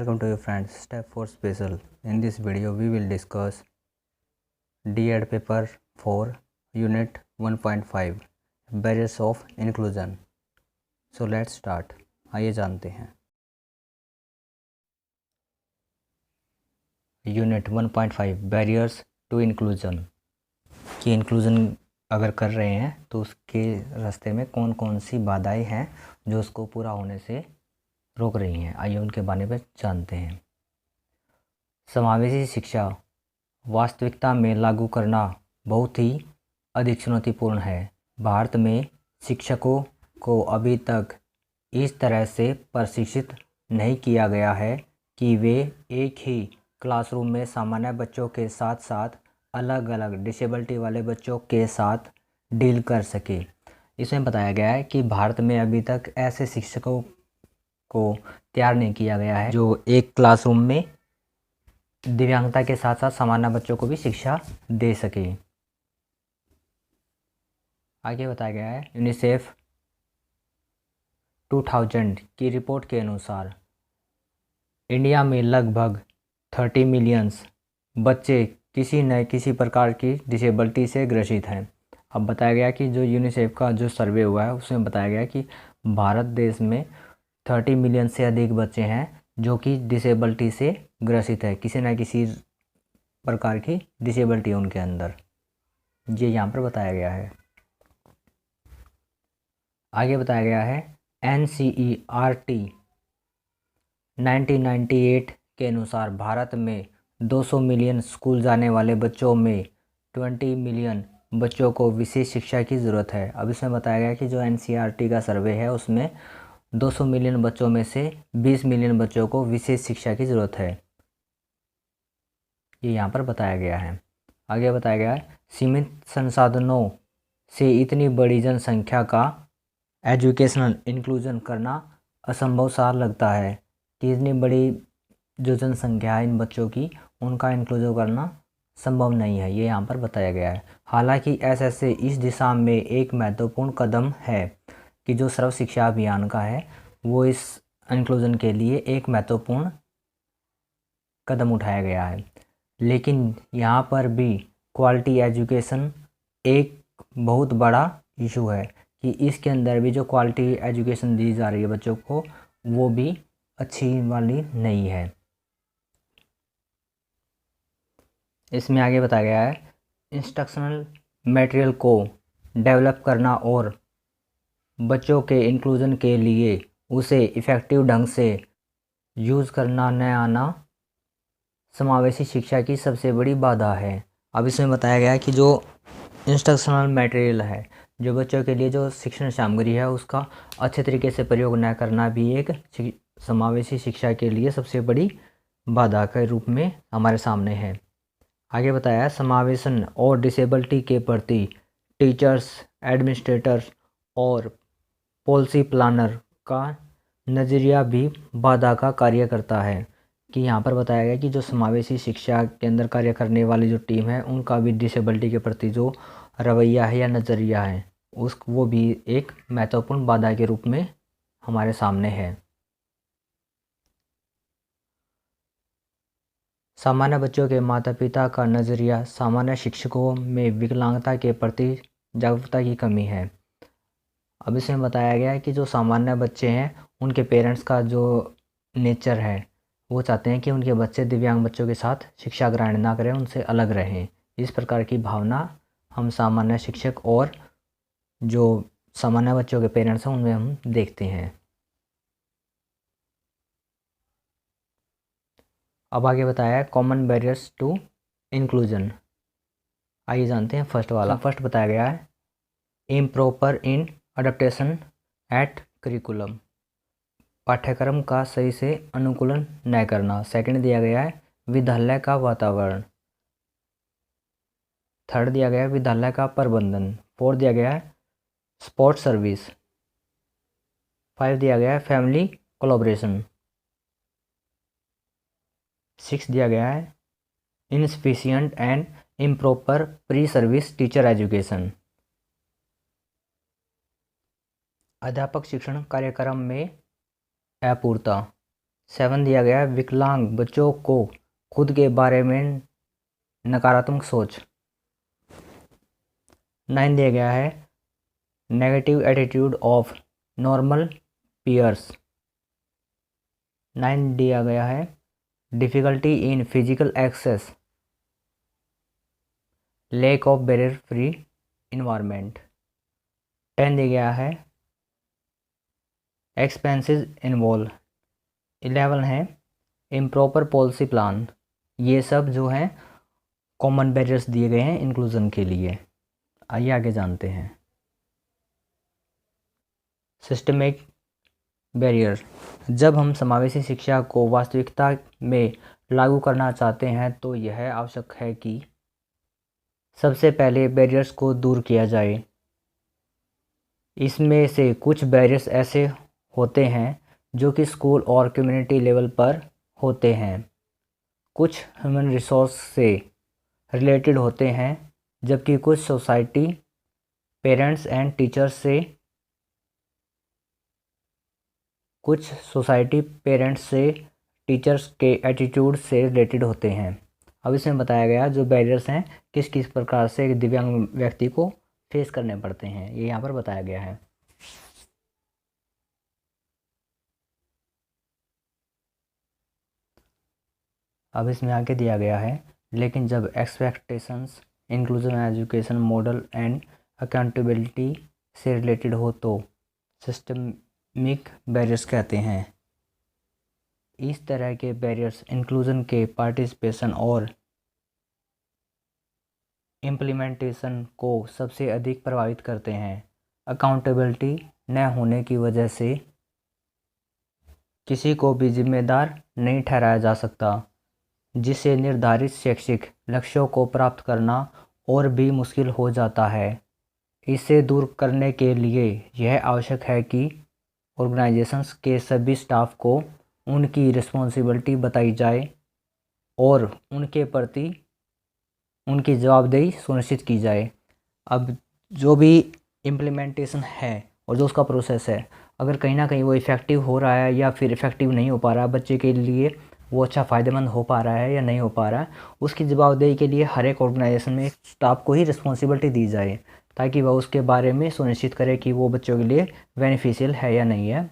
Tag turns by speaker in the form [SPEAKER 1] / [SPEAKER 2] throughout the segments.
[SPEAKER 1] Welcome to your friends Step 4 Special. In this video we will discuss D.Ed paper 4 unit 1.5 Barriers of Inclusion. So let's start. आइए जानते हैं unit 1.5 barriers to inclusion कि inclusion अगर कर रहे हैं तो उसके रास्ते में कौन कौन सी बाधाएं हैं जो उसको पूरा होने से रोक रही हैं। आइए उनके बारे में जानते हैं। समावेशी शिक्षा वास्तविकता में लागू करना बहुत ही अधिक चुनौतीपूर्ण है। भारत में शिक्षकों को अभी तक इस तरह से प्रशिक्षित नहीं किया गया है कि वे एक ही क्लासरूम में सामान्य बच्चों के साथ साथ अलग अलग डिसेबिलिटी वाले बच्चों के साथ डील कर सके। इसमें बताया गया है कि भारत में अभी तक ऐसे शिक्षकों को तैयार नहीं किया गया है जो एक क्लासरूम में दिव्यांगता के साथ साथ सामान्य बच्चों को भी शिक्षा दे सके। आगे बताया गया है यूनिसेफ 2000 की रिपोर्ट के अनुसार इंडिया में लगभग 30 मिलियंस बच्चे किसी न किसी प्रकार की डिसेबिलिटी से ग्रसित हैं। अब बताया गया कि जो यूनिसेफ का जो सर्वे हुआ है उसमें बताया गया कि भारत देश में 30 मिलियन से अधिक बच्चे हैं जो कि डिसेबिलिटी से ग्रसित है, किसी न किसी प्रकार की डिसेबिलिटी उनके अंदर, ये यहाँ पर बताया गया है। आगे बताया गया है NCERT 1998 के अनुसार भारत में 200 मिलियन स्कूल जाने वाले बच्चों में 20 मिलियन बच्चों को विशेष शिक्षा की ज़रूरत है। अब इसमें बताया गया कि जो NCERT का सर्वे है उसमें 200 मिलियन बच्चों में से 20 मिलियन बच्चों को विशेष शिक्षा की ज़रूरत है, ये यहाँ पर बताया गया है। आगे बताया गया है सीमित संसाधनों से इतनी बड़ी जनसंख्या का एजुकेशनल इंक्लूजन करना असंभव सा लगता है कि इतनी बड़ी जो जनसंख्या है इन बच्चों की उनका इंक्लूजन करना संभव नहीं है, ये यहाँ पर बताया गया है। हालांकि ऐसे इस दिशा में एक महत्वपूर्ण कदम है कि जो सर्व शिक्षा अभियान का है वो इस इंक्लूजन के लिए एक महत्वपूर्ण कदम उठाया गया है। लेकिन यहाँ पर भी क्वालिटी एजुकेशन एक बहुत बड़ा इशू है कि इसके अंदर भी जो क्वालिटी एजुकेशन दी जा रही है बच्चों को वो भी अच्छी वाली नहीं है। इसमें आगे बताया गया है इंस्ट्रक्शनल मटेरियल को डेवलप करना और बच्चों के इंक्लूजन के लिए उसे इफ़ेक्टिव ढंग से यूज़ करना न आना समावेशी शिक्षा की सबसे बड़ी बाधा है। अब इसमें बताया गया है कि जो इंस्ट्रक्शनल मटेरियल है, जो बच्चों के लिए जो शिक्षण सामग्री है उसका अच्छे तरीके से प्रयोग न करना भी एक समावेशी शिक्षा के लिए सबसे बड़ी बाधा के रूप में हमारे सामने है। आगे बताया समावेशन और डिसेबिलिटी के प्रति टीचर्स, एडमिनिस्ट्रेटर्स और पॉलिसी प्लानर का नज़रिया भी बाधा का कार्य करता है कि यहाँ पर बताया गया कि जो समावेशी शिक्षा के अंदर कार्य करने वाली जो टीम है उनका भी डिसेबिलिटी के प्रति जो रवैया है या नज़रिया है वो भी एक महत्वपूर्ण बाधा के रूप में हमारे सामने है। सामान्य बच्चों के माता पिता का नज़रिया सामान्य शिक्षकों में विकलांगता के प्रति जागरूकता की कमी है। अब इसमें बताया गया है कि जो सामान्य बच्चे हैं उनके पेरेंट्स का जो नेचर है वो चाहते हैं कि उनके बच्चे दिव्यांग बच्चों के साथ शिक्षा ग्रहण ना करें, उनसे अलग रहें। इस प्रकार की भावना हम सामान्य शिक्षक और जो सामान्य बच्चों के पेरेंट्स हैं उनमें हम देखते हैं। अब आगे बताया है कॉमन बैरियर्स टू इंक्लूजन। आइए जानते हैं फर्स्ट वाला। फर्स्ट बताया गया है इम्प्रॉपर इन अडेप्टेशन एट करिकुलम, पाठ्यक्रम का सही से अनुकूलन न करना। सेकंड दिया गया है विद्यालय का वातावरण। थर्ड दिया गया है विद्यालय का प्रबंधन। फोर्थ दिया गया है स्पोर्ट सर्विस। 5 दिया गया है फैमिली कोलैबोरेशन। 6 दिया गया है insufficient and improper pre service teacher education. अध्यापक शिक्षण कार्यक्रम में अपूर्णता। 7 दिया गया है विकलांग बच्चों को खुद के बारे में नकारात्मक सोच। 9 दिया गया है negative attitude of normal peers. 9 दिया गया है difficulty in physical access, lack of barrier free environment. 10 दिया गया है एक्सपेंसेस इन्वॉल्व। 11 है इम्प्रॉपर पॉलिसी प्लान। ये सब जो हैं कॉमन बैरियर्स दिए गए हैं इंक्लूजन के लिए। आइए आगे जानते हैं। Systemic barrier. जब हम समावेशी शिक्षा को वास्तविकता में लागू करना चाहते हैं तो यह आवश्यक है कि सबसे पहले बैरियर्स को दूर किया जाए। इसमें से कुछ बैरियर्स ऐसे होते हैं जो कि स्कूल और कम्युनिटी लेवल पर होते हैं। कुछ ह्यूमन रिसोर्स से रिलेटेड होते हैं जबकि कुछ सोसाइटी, पेरेंट्स एंड टीचर्स से टीचर्स के एटीट्यूड से रिलेटेड होते हैं। अब इसमें बताया गया जो बैरियर्स हैं किस किस प्रकार से एक दिव्यांग व्यक्ति को फेस करने पड़ते हैं, ये यहाँ पर बताया गया है। अब इसमें आगे दिया गया है लेकिन जब expectations, inclusion education model and accountability से रिलेटेड हो तो सिस्टमिक बैरियर्स कहते हैं। इस तरह के बैरियर्स इंक्लूजन के पार्टिसिपेशन और इम्प्लीमेंटेशन को सबसे अधिक प्रभावित करते हैं। अकाउंटेबिलिटी न होने की वजह से किसी को भी जिम्मेदार नहीं ठहराया जा सकता, जिससे निर्धारित शैक्षिक लक्ष्यों को प्राप्त करना और भी मुश्किल हो जाता है। इसे दूर करने के लिए यह आवश्यक है कि ऑर्गेनाइजेशंस के सभी स्टाफ को उनकी रिस्पॉन्सिबिलिटी बताई जाए और उनके प्रति उनकी जवाबदेही सुनिश्चित की जाए। अब जो भी इम्प्लीमेंटेशन है और जो उसका प्रोसेस है, अगर कहीं ना कहीं वो इफ़ेक्टिव हो रहा है या फिर इफ़ेक्टिव नहीं हो पा रहा है, बच्चे के लिए वो अच्छा फ़ायदेमंद हो पा रहा है या नहीं हो पा रहा है, उसकी जवाबदेही के लिए हर एक ऑर्गेनाइजेशन में स्टाफ को ही रिस्पॉन्सिबिलिटी दी जाए ताकि वह उसके बारे में सुनिश्चित करे कि वो बच्चों के लिए बेनिफिशियल है या नहीं है।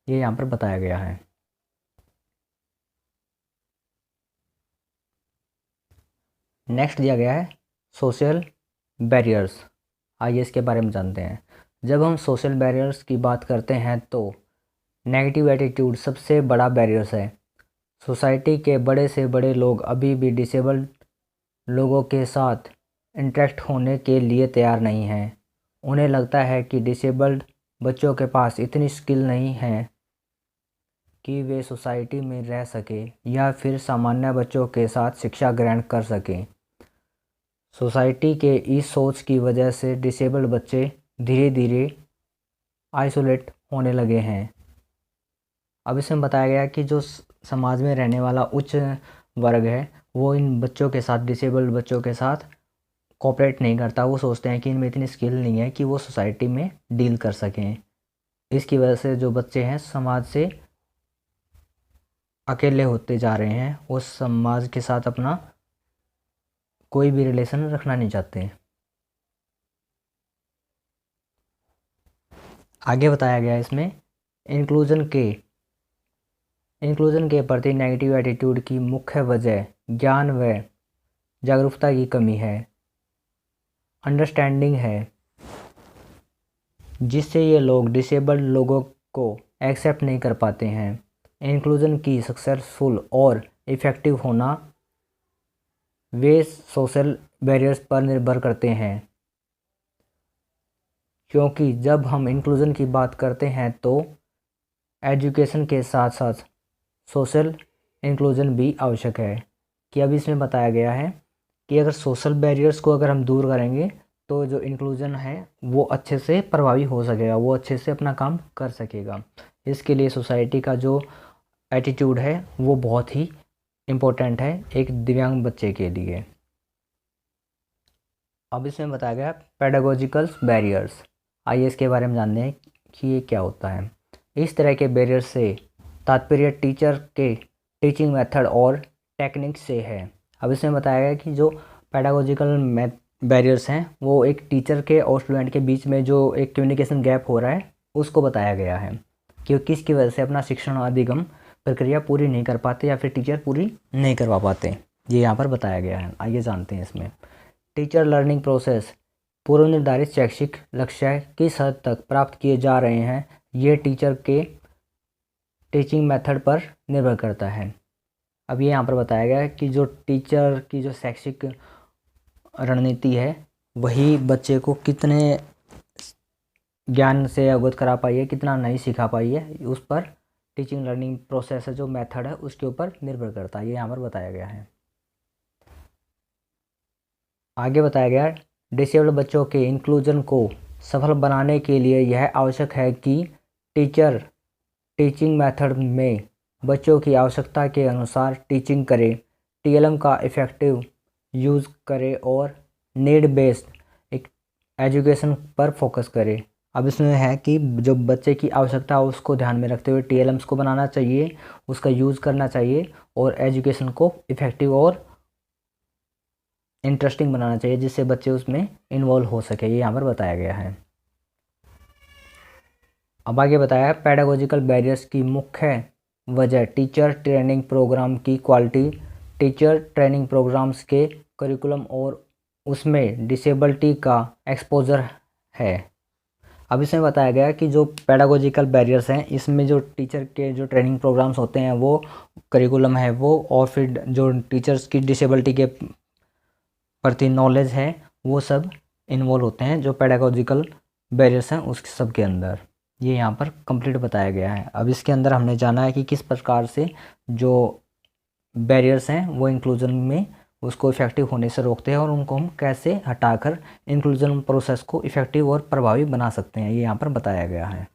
[SPEAKER 1] ये यहाँ पर बताया गया है। नेक्स्ट दिया गया है सोशल बैरियर्स। आइए इसके बारे में जानते हैं। जब हम सोशल बैरियर्स की बात करते हैं तो नेगेटिव एटीट्यूड सबसे बड़ा बैरियर्स है। सोसाइटी के बड़े से बड़े लोग अभी भी डिसेबल्ड लोगों के साथ इंटरेक्ट होने के लिए तैयार नहीं हैं। उन्हें लगता है कि डिसेबल्ड बच्चों के पास इतनी स्किल नहीं है कि वे सोसाइटी में रह सके या फिर सामान्य बच्चों के साथ शिक्षा ग्रहण कर सकें। सोसाइटी के इस सोच की वजह से डिसेबल्ड बच्चे धीरे धीरे आइसोलेट होने लगे हैं। अब इसमें बताया गया कि जो समाज में रहने वाला उच्च वर्ग है वो इन बच्चों के साथ, डिसेबल्ड बच्चों के साथ कोऑपरेट नहीं करता। वो सोचते हैं कि इनमें इतनी स्किल नहीं है कि वो सोसाइटी में डील कर सकें। इसकी वजह से जो बच्चे हैं समाज से अकेले होते जा रहे हैं, वो समाज के साथ अपना कोई भी रिलेशन रखना नहीं चाहते। आगे बताया गया इसमें इंक्लूजन के प्रति नेगेटिव एटीट्यूड की मुख्य वजह ज्ञान व जागरूकता की कमी है, अंडरस्टैंडिंग है, जिससे ये लोग डिसेबल्ड लोगों को एक्सेप्ट नहीं कर पाते हैं। इंक्लूजन की सक्सेसफुल और इफ़ेक्टिव होना वे सोशल बैरियर्स पर निर्भर करते हैं, क्योंकि जब हम इंक्लूजन की बात करते हैं तो एजुकेशन के साथ साथ सोशल इंक्लूजन भी आवश्यक है। कि अब इसमें बताया गया है कि अगर सोशल बैरियर्स को अगर हम दूर करेंगे तो जो इंक्लूजन है वो अच्छे से प्रभावी हो सकेगा, वो अच्छे से अपना काम कर सकेगा। इसके लिए सोसाइटी का जो एटीट्यूड है वो बहुत ही इम्पोर्टेंट है एक दिव्यांग बच्चे के लिए। अब इसमें बताया गया पेडागोजिकल बैरियर्स। आइए इसके बारे में जानते हैं कि ये क्या होता है। इस तरह के बैरियर से तात्पर्य टीचर के टीचिंग मेथड और टेक्निक से है। अब इसमें बताया गया कि जो पेडागोजिकल बैरियर्स हैं वो एक टीचर के और स्टूडेंट के बीच में जो एक कम्युनिकेशन गैप हो रहा है उसको बताया गया है कि किसकी वजह से अपना शिक्षण अधिगम प्रक्रिया पूरी नहीं कर पाते या फिर टीचर पूरी नहीं करवा पाते, ये यहाँ पर बताया गया है। आइए जानते हैं इसमें। टीचर लर्निंग प्रोसेस पूर्व निर्धारित शैक्षिक लक्ष्य किस हद तक प्राप्त किए जा रहे हैं, ये टीचर के टीचिंग मेथड पर निर्भर करता है। अब ये यहाँ पर बताया गया है कि जो टीचर की जो शैक्षिक रणनीति है वही बच्चे को कितने ज्ञान से अवगत करा पाई है, कितना नहीं सिखा पाई है, उस पर टीचिंग लर्निंग प्रोसेस जो मेथड है उसके ऊपर निर्भर करता है, ये यहाँ पर बताया गया है। आगे बताया गया है डिसेबल्ड बच्चों के इंक्लूजन को सफल बनाने के लिए यह आवश्यक है कि टीचर टीचिंग मेथड में बच्चों की आवश्यकता के अनुसार टीचिंग करे, टीएलएम का इफ़ेक्टिव यूज़ करे और नीड बेस्ड एजुकेशन पर फोकस करे। अब इसमें है कि जो बच्चे की आवश्यकता है उसको ध्यान में रखते हुए टीएलएम्स को बनाना चाहिए, उसका यूज़ करना चाहिए और एजुकेशन को इफ़ेक्टिव और इंटरेस्टिंग बनाना चाहिए जिससे बच्चे उसमें इन्वॉल्व हो सके, ये यहाँ पर बताया गया है। अब आगे बताया पेडागोजिकल बैरियर्स की मुख्य वजह टीचर ट्रेनिंग प्रोग्राम की क्वालिटी, टीचर ट्रेनिंग प्रोग्राम्स के करिकुलम और उसमें डिसेबिलिटी का एक्सपोजर है। अब इसमें बताया गया कि जो पेडागोजिकल बैरियर्स हैं इसमें जो टीचर के जो ट्रेनिंग प्रोग्राम्स होते हैं वो करिकुलम है वो और फिर जो टीचर्स की डिसेबिलिटी के प्रति नॉलेज है वो सब इन्वॉल्व होते हैं जो पेडागोजिकल बैरियर्स हैं उस सब के अंदर, ये यहाँ पर कंप्लीट बताया गया है। अब इसके अंदर हमने जाना है कि किस प्रकार से जो बैरियर्स हैं वो इंक्लूजन में उसको इफ़ेक्टिव होने से रोकते हैं और उनको हम कैसे हटाकर इंक्लूजन प्रोसेस को इफ़ेक्टिव और प्रभावी बना सकते हैं, ये यहाँ पर बताया गया है।